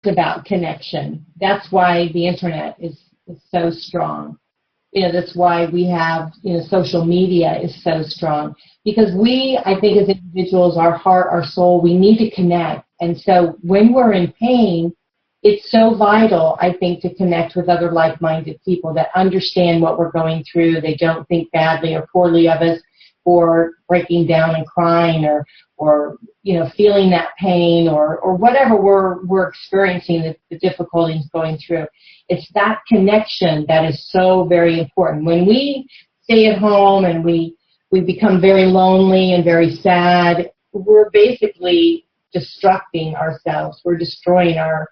about connection. That's why the internet is so strong. That's why we have, social media is so strong. Because I think as individuals, our heart, our soul, we need to connect. And so when we're in pain, it's so vital, I think, to connect with other like-minded people that understand what we're going through. They don't think badly or poorly of us for breaking down and crying or feeling that pain or whatever we're experiencing, the difficulties going through. It's that connection that is so very important. When we stay at home and we become very lonely and very sad, we're basically destructing ourselves. We're destroying our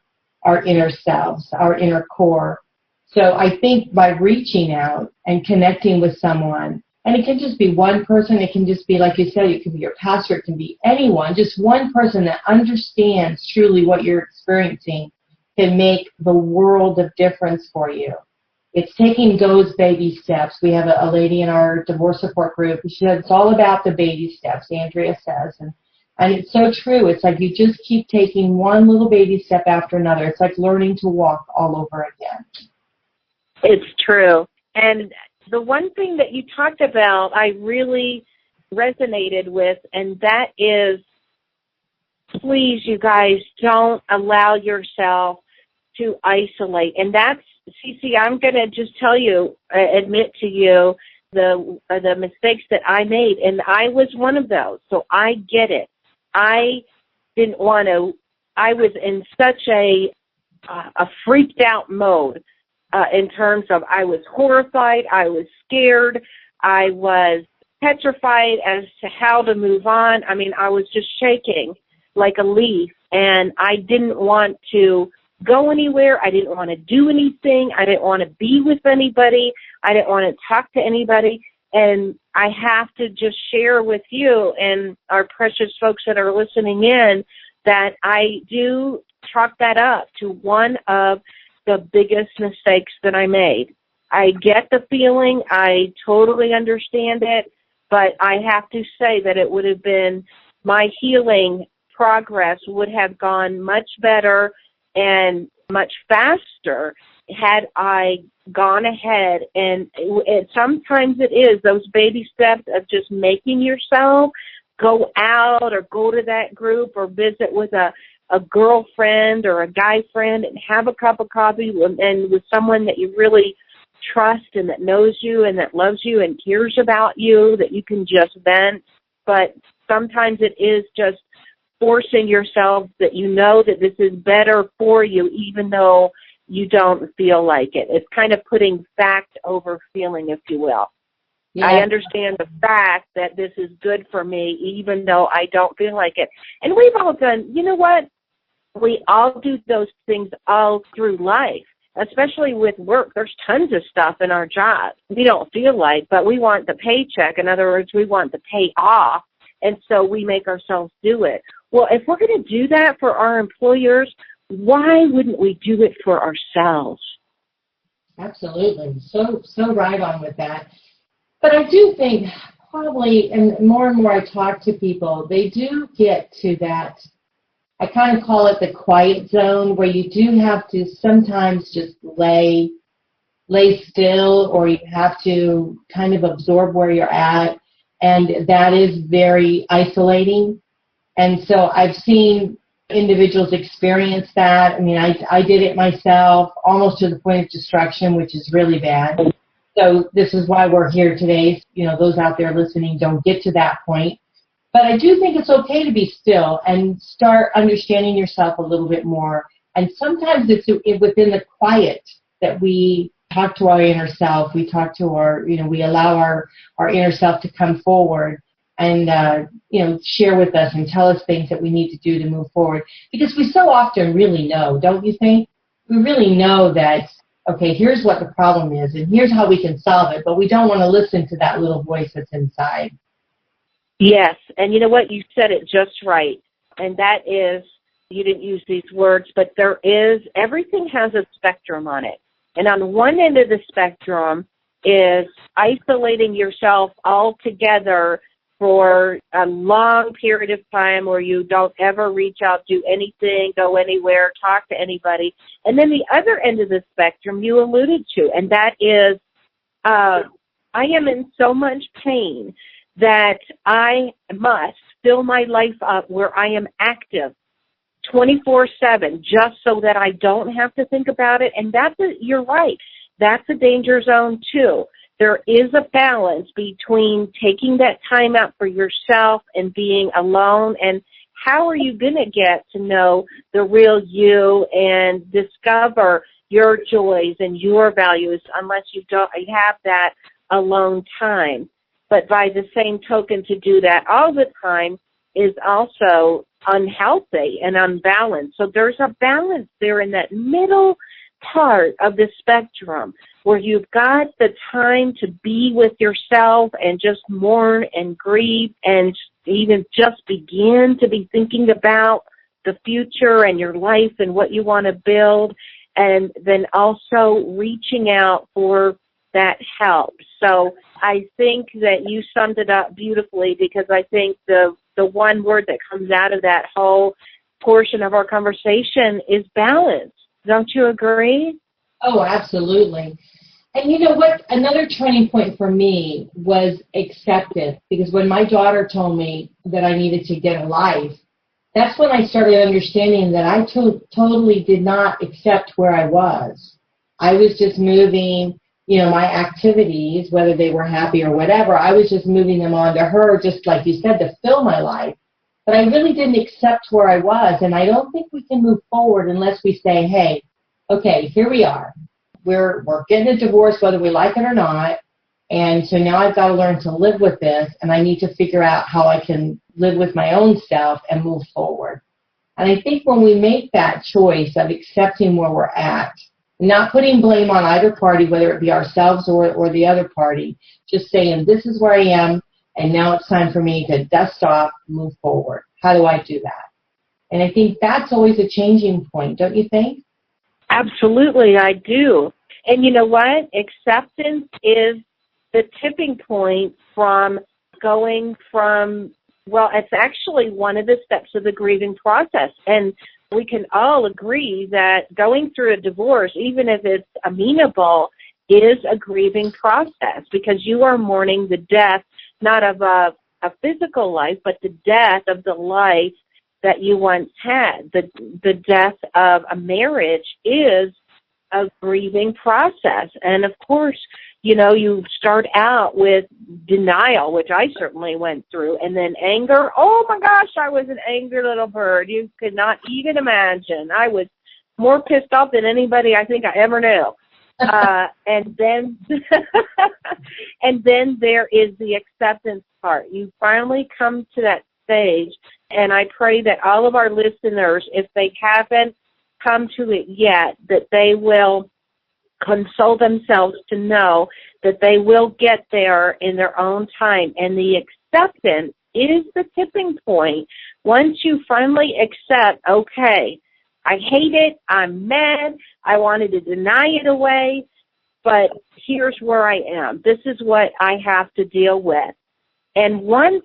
inner selves, our inner core. So I think by reaching out and connecting with someone, and it can just be one person, it can just be, like you said, it can be your pastor, it can be anyone, just one person that understands truly what you're experiencing can make the world of difference for you. It's taking those baby steps. We have a lady in our divorce support group who says it's all about the baby steps, Andrea says, and it's so true. It's like you just keep taking one little baby step after another. It's like learning to walk all over again. It's true. And the one thing that you talked about I really resonated with, and that is, please, you guys, don't allow yourself to isolate. And that's, Cece, I'm going to just tell you, admit to you the mistakes that I made, and I was one of those, so I get it. I didn't want to, I was in such a freaked out mode in terms of I was horrified, I was scared, I was petrified as to how to move on. I mean, I was just shaking like a leaf, and I didn't want to go anywhere. I didn't want to do anything. I didn't want to be with anybody. I didn't want to talk to anybody. And I have to just share with you and our precious folks that are listening in that I do chalk that up to one of the biggest mistakes that I made. I get the feeling. I totally understand it. But I have to say that it would have been, my healing progress would have gone much better and much faster had I gone ahead. And sometimes it is those baby steps of just making yourself go out or go to that group or visit with a girlfriend or a guy friend and have a cup of coffee and with someone that you really trust and that knows you and that loves you and cares about you, that you can just vent. But sometimes it is just forcing yourself that you know that this is better for you even though you don't feel like it. It's kind of putting fact over feeling, if you will. Yeah. I understand the fact that this is good for me even though I don't feel like it. And we've all done, you know what? We all do those things all through life, especially with work. There's tons of stuff in our job we don't feel like, but we want the paycheck. In other words, we want the pay off, and so we make ourselves do it. Well, if we're going to do that for our employers, why wouldn't we do it for ourselves? Absolutely. So right on with that. But I do think probably, and more I talk to people, they do get to that, I kind of call it the quiet zone, where you do have to sometimes just lay still, or you have to kind of absorb where you're at, and that is very isolating. And so I've seen individuals experience that. I mean, I did it myself, almost to the point of destruction, which is really bad. So this is why we're here today. You know, those out there listening don't get to that point. But I do think it's okay to be still and start understanding yourself a little bit more. And sometimes it's within the quiet that we talk to our inner self. We talk to we allow our inner self to come forward and, share with us and tell us things that we need to do to move forward. Because we so often really know, don't you think? We really know that, okay, here's what the problem is and here's how we can solve it, but we don't want to listen to that little voice that's inside. Yes, and you know what? You said it just right, and that is, you didn't use these words, but everything has a spectrum on it. And on one end of the spectrum is isolating yourself altogether for a long period of time where you don't ever reach out, do anything, go anywhere, talk to anybody. And then the other end of the spectrum you alluded to, and that is I am in so much pain that I must fill my life up where I am active 24/7 just so that I don't have to think about it. And you're right. That's a danger zone too. There is a balance between taking that time out for yourself and being alone. And how are you going to get to know the real you and discover your joys and your values unless you have that alone time? But by the same token, to do that all the time is also unhealthy and unbalanced. So there's a balance there in that middle part of the spectrum where you've got the time to be with yourself and just mourn and grieve and even just begin to be thinking about the future and your life and what you want to build, and then also reaching out for that help. So I think that you summed it up beautifully, because I think the one word that comes out of that whole portion of our conversation is balance. Don't you agree? Oh, absolutely. And you know what? Another turning point for me was acceptance, because when my daughter told me that I needed to get a life, that's when I started understanding that I totally did not accept where I was. I was just moving, my activities, whether they were happy or whatever, I was just moving them on to her, just like you said, to fill my life. But I really didn't accept where I was, and I don't think we can move forward unless we say, hey, okay, here we are. We're getting a divorce whether we like it or not, and so now I've got to learn to live with this, and I need to figure out how I can live with my own self and move forward. And I think when we make that choice of accepting where we're at, not putting blame on either party, whether it be ourselves or the other party, just saying, this is where I am, and now it's time for me to dust off, move forward. How do I do that? And I think that's always a changing point, don't you think? Absolutely, I do. And you know what? Acceptance is the tipping point from going from, well, it's actually one of the steps of the grieving process. And we can all agree that going through a divorce, even if it's amenable, is a grieving process, because you are mourning the death, not of a physical life, but the death of the life that you once had. The death of a marriage is a grieving process. And of course, you start out with denial, which I certainly went through, and then anger. Oh my gosh, I was an angry little bird. You could not even imagine. I was more pissed off than anybody I think I ever knew. And then and then there is the acceptance part. You finally come to that stage, and I pray that all of our listeners, if they haven't come to it yet, that they will console themselves to know that they will get there in their own time. And the acceptance is the tipping point. Once you finally accept, okay, I hate it, I'm mad, I wanted to deny it away, but here's where I am. This is what I have to deal with. And once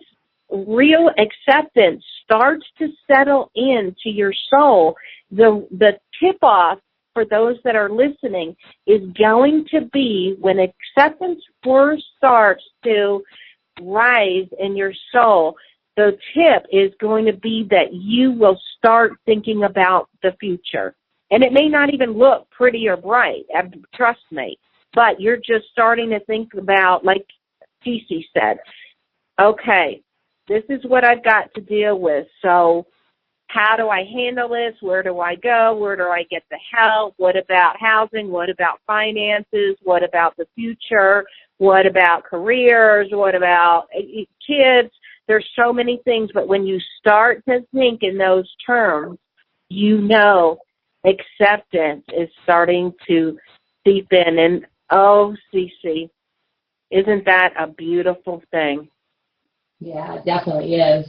real acceptance starts to settle into your soul, the tip-off for those that are listening is going to be when acceptance first starts to rise in your soul. The tip is going to be that you will start thinking about the future. And it may not even look pretty or bright, trust me, but you're just starting to think about, like Cece said, okay, this is what I've got to deal with. So how do I handle this? Where do I go? Where do I get the help? What about housing? What about finances? What about the future? What about careers? What about kids? There's so many things, but when you start to think in those terms, acceptance is starting to seep in. And oh, Cece, isn't that a beautiful thing? Yeah, it definitely is.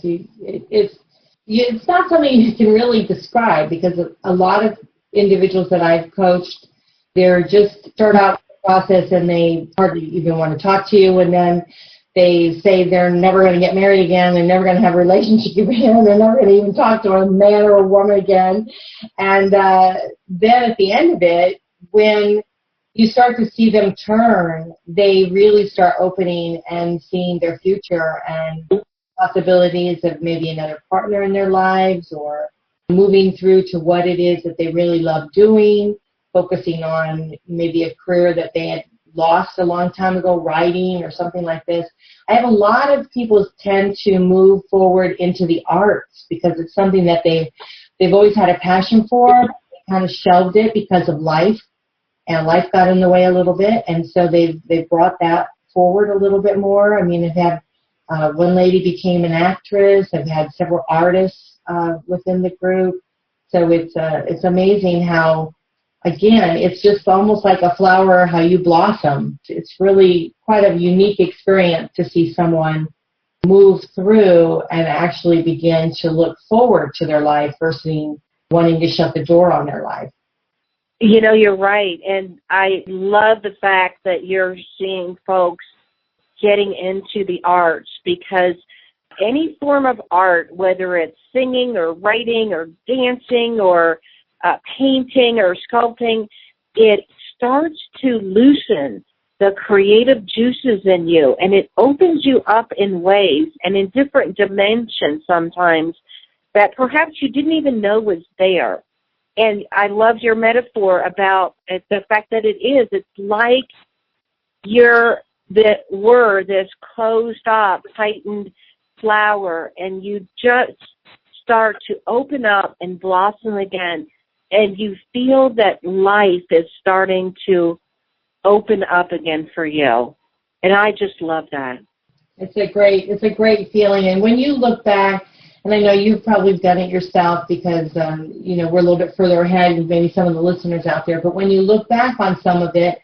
It's not something you can really describe, because a lot of individuals that I've coached, they're just start out the process and they hardly even want to talk to you, and then They say they're never going to get married again. They're never going to have a relationship again. They're never going to even talk to a man or a woman again. And then at the end of it, when you start to see them turn, they really start opening and seeing their future and possibilities of maybe another partner in their lives, or moving through to what it is that they really love doing, focusing on maybe a career that they had lost a long time ago, writing or something like this. I have a lot of people tend to move forward into the arts because it's something that they've always had a passion for. They kind of shelved it because of life, and life got in the way a little bit, and so they've brought that forward a little bit more. I mean, I've had one lady became an actress. I've had several artists within the group. So it's amazing how, again, it's just almost like a flower, how you blossom. It's really quite a unique experience to see someone move through and actually begin to look forward to their life versus wanting to shut the door on their life. You know, you're right. And I love the fact that you're seeing folks getting into the arts, because any form of art, whether it's singing or writing or dancing or painting or sculpting, it starts to loosen the creative juices in you, and it opens you up in ways and in different dimensions sometimes that perhaps you didn't even know was there. And I love your metaphor about the fact that it's like we're this closed up, tightened flower, and you just start to open up and blossom again, and you feel that life is starting to open up again for you. And I just love that. It's a great feeling. And when you look back, and I know you've probably done it yourself because, we're a little bit further ahead than maybe some of the listeners out there, but when you look back on some of it,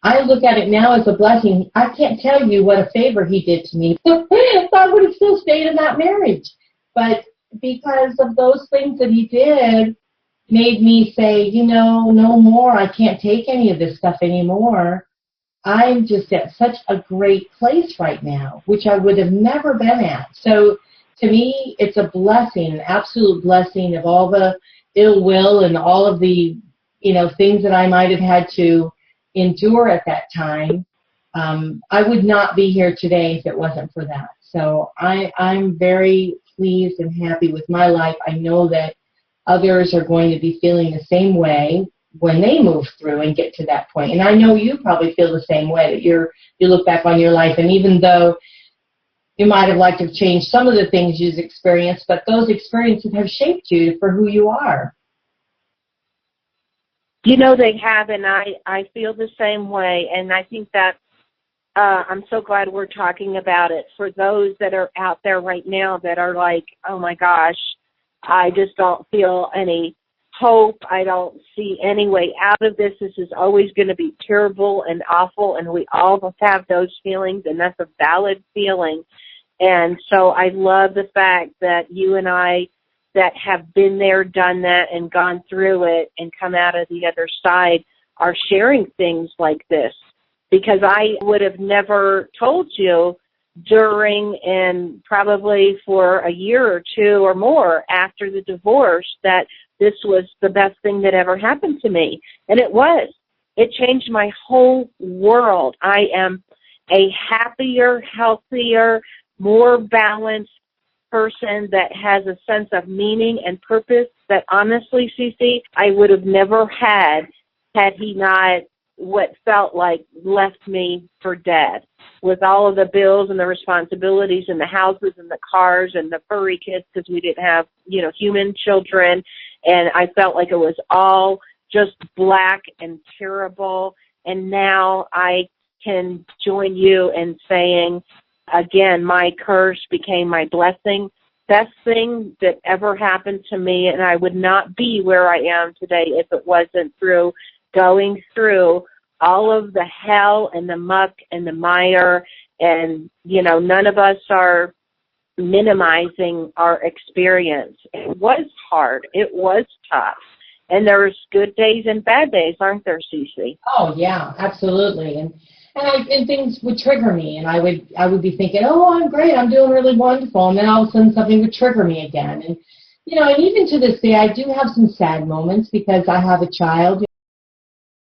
I look at it now as a blessing. I can't tell you what a favor he did to me. I would have still stayed in that marriage. But because of those things that he did, made me say, no more. I can't take any of this stuff anymore. I'm just at such a great place right now, which I would have never been at. So to me, it's a blessing, an absolute blessing of all the ill will and all of the, things that I might have had to endure at that time. I would not be here today if it wasn't for that. So I'm very pleased and happy with my life. I know that others are going to be feeling the same way when they move through and get to that point. And I know you probably feel the same way, that you look back on your life, and even though you might have liked to have changed some of the things you've experienced, but those experiences have shaped you for who you are. They have, and I feel the same way, and I think that I'm so glad we're talking about it. For those that are out there right now that are like, oh my gosh, I just don't feel any hope. I don't see any way out of this. This is always going to be terrible and awful, and we all have those feelings, and that's a valid feeling. And so I love the fact that you and I that have been there, done that, and gone through it and come out of the other side are sharing things like this, because I would have never told you during and probably for a year or two or more after the divorce that this was the best thing that ever happened to me. And it was. It changed my whole world. I am a happier, healthier, more balanced person that has a sense of meaning and purpose that honestly, Cece, I would have never had he not what felt like left me for dead, with all of the bills and the responsibilities and the houses and the cars and the furry kids, because we didn't have, human children. And I felt like it was all just black and terrible. And now I can join you in saying, again, my curse became my blessing. Best thing that ever happened to me, and I would not be where I am today if it wasn't through going through all of the hell and the muck and the mire. And, none of us are minimizing our experience. It was hard. It was tough. And there's good days and bad days, aren't there, Cece? Oh, yeah, absolutely. and things would trigger me, and I would be thinking, oh, I'm great, I'm doing really wonderful, and then all of a sudden something would trigger me again. And and even to this day, I do have some sad moments because I have a child